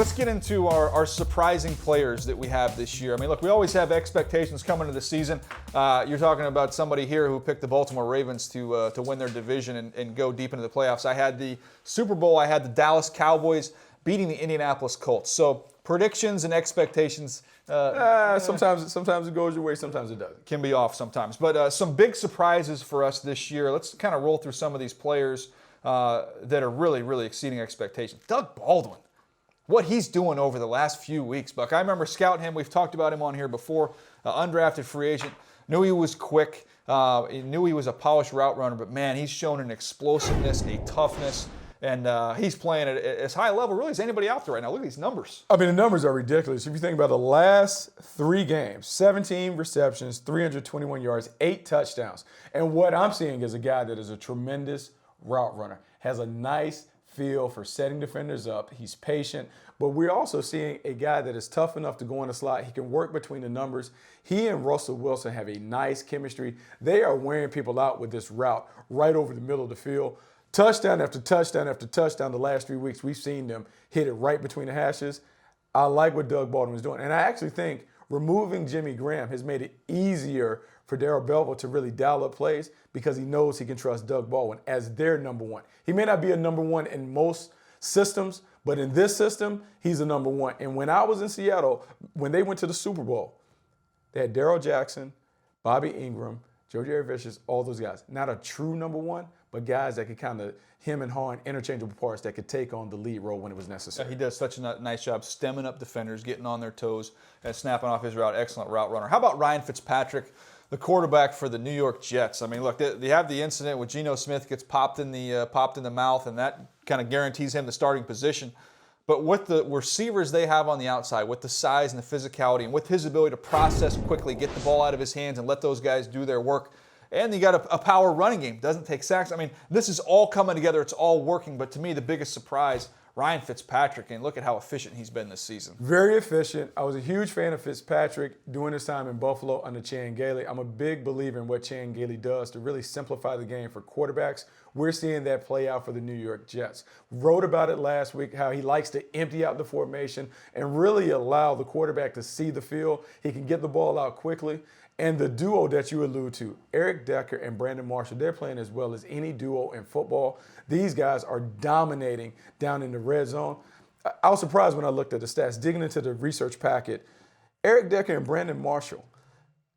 let's get into our surprising players that we have this year. I mean, look, we always have expectations coming into the season. You're talking about somebody here who picked the Baltimore Ravens to win their division and go deep into the playoffs. I had the Super Bowl. I had the Dallas Cowboys beating the Indianapolis Colts. So predictions and expectations. Sometimes it goes your way, sometimes it doesn't. Can be off sometimes. But some big surprises for us this year. Let's kind of roll through some of these players that are really, really exceeding expectations. Doug Baldwin. What he's doing over the last few weeks, Buck. I remember scouting him. We've talked about him on here before. Undrafted free agent. Knew he was quick. Knew he was a polished route runner. But, man, he's shown an explosiveness, a toughness. And he's playing at as high a level, really, as anybody out there right now. Look at these numbers. I mean, the numbers are ridiculous. If you think about the last 3 games, 17 receptions, 321 yards, 8 touchdowns. And what I'm seeing is a guy that is a tremendous route runner. Has a nice feel for setting defenders up. He's patient. But we're also seeing a guy that is tough enough to go in the slot. He can work between the numbers. He and Russell Wilson have a nice chemistry. They are wearing people out with this route right over the middle of the field. Touchdown after touchdown after touchdown the last 3 weeks, we've seen them hit it right between the hashes. I like what Doug Baldwin is doing. And I actually think removing Jimmy Graham has made it easier for Darrell Belleville to really dial up plays because he knows he can trust Doug Baldwin as their number one. He may not be a number one in most systems, but in this system, he's a number one. And when I was in Seattle, when they went to the Super Bowl, they had Darrell Jackson, Bobby Ingram, Joe Jerry Vicious, all those guys. Not a true number one, but guys that could kind of him and Hahn, interchangeable parts that could take on the lead role when it was necessary. He does such a nice job stemming up defenders, getting on their toes, and snapping off his route. Excellent route runner. How about Ryan Fitzpatrick, the quarterback for the New York Jets? I mean, look, they have the incident where Geno Smith gets popped in the mouth, and that kind of guarantees him the starting position. But with the receivers they have on the outside, with the size and the physicality, and with his ability to process quickly, get the ball out of his hands, and let those guys do their work, and you got a power running game. Doesn't take sacks. I mean, this is all coming together. It's all working. But to me, the biggest surprise, Ryan Fitzpatrick, and look at how efficient he's been this season. Very efficient. I was a huge fan of Fitzpatrick during his time in Buffalo under Chan Gailey. I'm a big believer in what Chan Gailey does to really simplify the game for quarterbacks. We're seeing that play out for the New York Jets. Wrote about it last week, how he likes to empty out the formation and really allow the quarterback to see the field. He can get the ball out quickly. And the duo that you allude to, Eric Decker and Brandon Marshall, they're playing as well as any duo in football. These guys are dominating down in the red zone. I was surprised when I looked at the stats, digging into the research packet. Eric Decker and Brandon Marshall,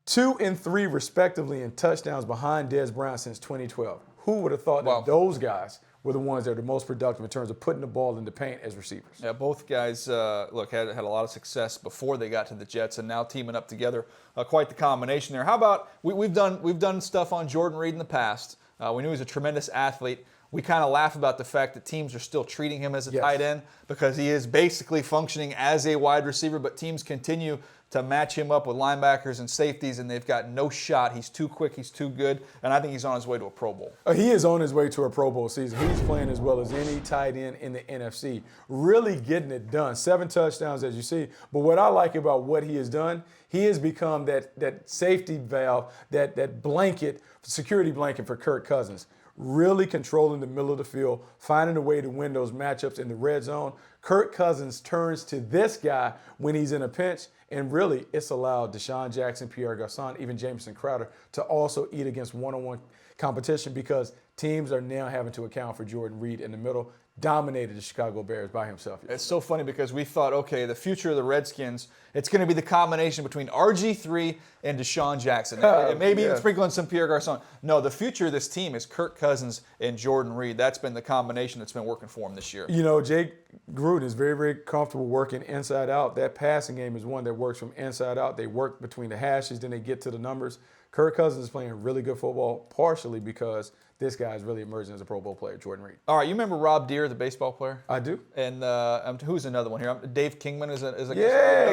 2 and 3 respectively in touchdowns behind Dez Bryant since 2012. Who would have thought that those guys were the ones that are the most productive in terms of putting the ball in the paint as receivers? Yeah, both guys, look, had a lot of success before they got to the Jets, and now teaming up together, quite the combination there. How about we've done stuff on Jordan Reed in the past. We knew he was a tremendous athlete. We kind of laugh about the fact that teams are still treating him as a tight end because he is basically functioning as a wide receiver, but teams continue to match him up with linebackers and safeties, and they've got no shot. He's too quick. He's too good, and I think he's on his way to a Pro Bowl. He is on his way to a Pro Bowl season. He's playing as well as any tight end in the NFC, really getting it done. 7 touchdowns, as you see. But what I like about what he has done, he has become that safety valve, that blanket, security blanket for Kirk Cousins. Really controlling the middle of the field, finding a way to win those matchups in the red zone. Kirk Cousins turns to this guy when he's in a pinch, and really it's allowed Deshaun Jackson, Pierre Garçon, even Jamison Crowder to also eat against one-on-one competition because teams are now having to account for Jordan Reed in the middle. Dominated the Chicago Bears by himself. It's so funny because we thought, okay, the future of the Redskins, it's going to be the combination between RG3 and Deshaun Jackson. Maybe even sprinkling some Pierre Garçon. No, the future of this team is Kirk Cousins and Jordan Reed. That's been the combination that's been working for him this year. You know, Jake Gruden is very, very comfortable working inside out. That passing game is one that works from inside out. They work between the hashes, then they get to the numbers. Kirk Cousins is playing really good football, partially because this guy is really emerging as a Pro Bowl player, Jordan Reed. All right, you remember Rob Deere, the baseball player? I do. And who's another one here? Dave Kingman is a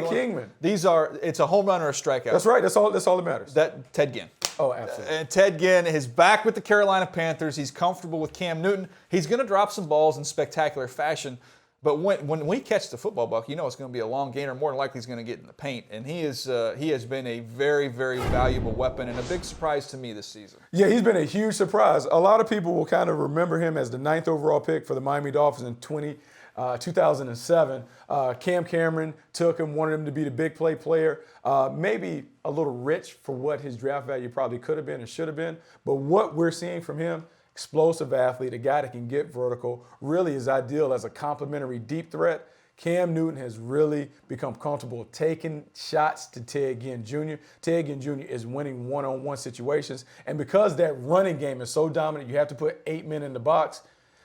Kingman. It's a home run or a strikeout. That's right. That's all that matters. Ted Ginn. Oh, absolutely. And Ted Ginn is back with the Carolina Panthers. He's comfortable with Cam Newton. He's going to drop some balls in spectacular fashion. But when we catch the football, Buck, you know it's going to be a long gainer. More than likely, he's going to get in the paint. And he has been a very, very valuable weapon and a big surprise to me this season. Yeah, he's been a huge surprise. A lot of people will kind of remember him as the 9th overall pick for the Miami Dolphins in 2007, Cam Cameron took him, wanted him to be the big play player. Maybe a little rich for what his draft value probably could have been and should have been. But what we're seeing from him, explosive athlete, a guy that can get vertical, really is ideal as a complementary deep threat. Cam Newton has really become comfortable taking shots to Ted Ginn Jr. Ted Ginn Jr. is winning one-on-one situations. And because that running game is so dominant, you have to put 8 men in the box.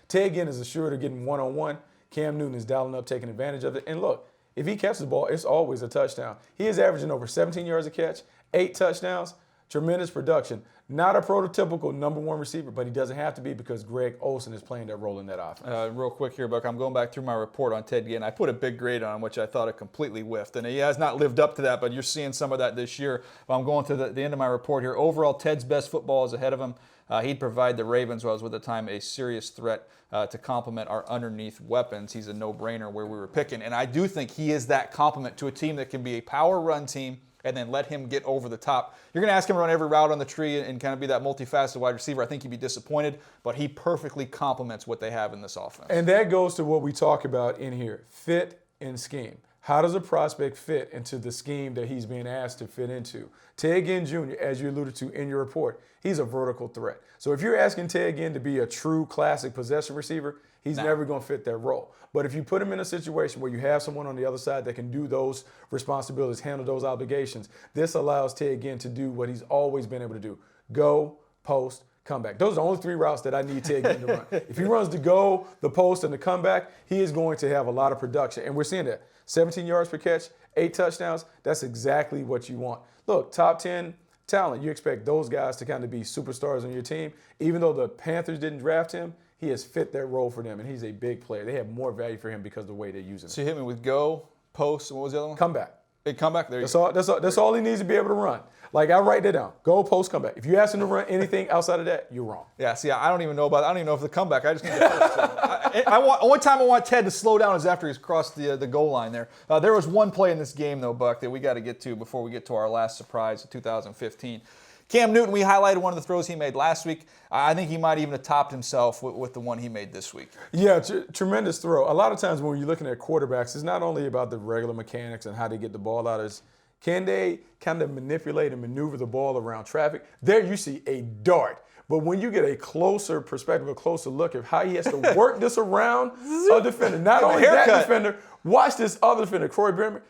Ted Ginn is assured of getting one-on-one. Cam Newton is dialing up, taking advantage of it. And look, if he catches the ball, it's always a touchdown. He is averaging over 17 yards a catch, 8 touchdowns, tremendous production. Not a prototypical number one receiver, but he doesn't have to be because Greg Olsen is playing that role in that offense. Real quick here, Buck, I'm going back through my report on Ted Ginn. I put a big grade on him, which I thought it completely whiffed. And he has not lived up to that, but you're seeing some of that this year. But I'm going to the end of my report here. Overall, Ted's best football is ahead of him. He'd provide the Ravens, who I was with at the time, a serious threat to complement our underneath weapons. He's a no-brainer where we were picking. And I do think he is that complement to a team that can be a power run team and then let him get over the top. You're going to ask him to run every route on the tree and kind of be that multifaceted wide receiver. I think he'd be disappointed, but he perfectly complements what they have in this offense. And that goes to what we talk about in here, fit and scheme. How does a prospect fit into the scheme that he's being asked to fit into? Ted Ginn Jr., as you alluded to in your report, he's a vertical threat. So if you're asking Ted Ginn to be a true classic possession receiver, he's never going to fit that role. But if you put him in a situation where you have someone on the other side that can do those responsibilities, handle those obligations, this allows Ted Ginn to do what he's always been able to do. Go, post, comeback. Those are the only 3 routes that I need Ted Ginn to run. If he runs the go, the post, and the comeback, he is going to have a lot of production. And we're seeing that. 17 yards per catch, 8 touchdowns, that's exactly what you want. Look, top 10 talent, you expect those guys to kind of be superstars on your team. Even though the Panthers didn't draft him, he has fit that role for them, and he's a big player. They have more value for him because of the way they're using him. So you hit me with go, post, and what was the other one? Comeback. Comeback? There you go. That's all he needs to be able to run. Like, I write that down. Go, post, comeback. If you ask him to run anything outside of that, you're wrong. Yeah, see, I don't even know about it. I don't even know if the comeback. I just need the post. Only time I want Ted to slow down is after he's crossed the goal line there. There was one play in this game, though, Buck, that we got to get to before we get to our last surprise of 2015. Cam Newton, we highlighted one of the throws he made last week. I think he might even have topped himself with the one he made this week. Yeah, tremendous throw. A lot of times when you're looking at quarterbacks, it's not only about the regular mechanics and how they get the ball out. Can they kind of manipulate and maneuver the ball around traffic? There you see a dart. But when you get a closer perspective, a closer look at how he has to work this around a defender, not only that defender, watch this other defender, Corey Bremer,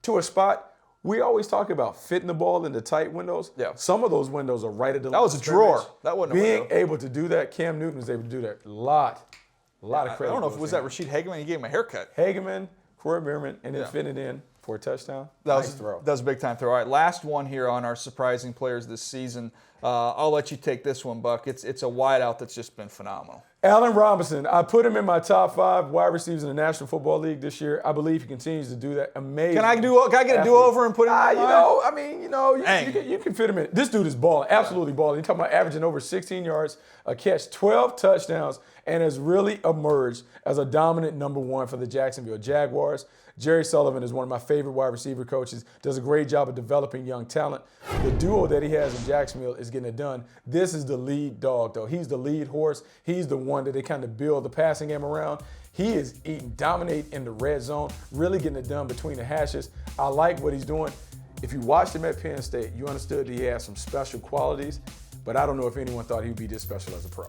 to a spot. We always talk about fitting the ball into tight windows. Yeah. Some of those windows are right at the line. That was a drawer. That wasn't a window. Being able to do that, Cam Newton was able to do that. A lot of credit. I don't know if it was that Rashid Hageman. He gave him a haircut. Hageman, Corey Bierman, and then fit it in for a touchdown. Nice throw. That was a big time throw. All right, last one here on our surprising players this season. I'll let you take this one, Buck. It's a wideout that's just been phenomenal. Allen Robinson, I put him in my top 5 wide receivers in the National Football League this year. I believe he continues to do that. Amazing. Can I get a do-over and put him in? You can fit him in. This dude is balling, absolutely balling. You're talking about averaging over 16 yards a catch, 12 touchdowns, and has really emerged as a dominant number 1 for the Jacksonville Jaguars. Jerry Sullivan is one of my favorite wide receiver coaches, does a great job of developing young talent. The duo that he has in Jacksonville is getting it done. This is the lead dog, though. He's the lead horse. He's the one that they kind of build the passing game around. He is dominating in the red zone, really getting it done between the hashes. I like what he's doing. If you watched him at Penn State, you understood that he had some special qualities, but I don't know if anyone thought he'd be this special as a pro.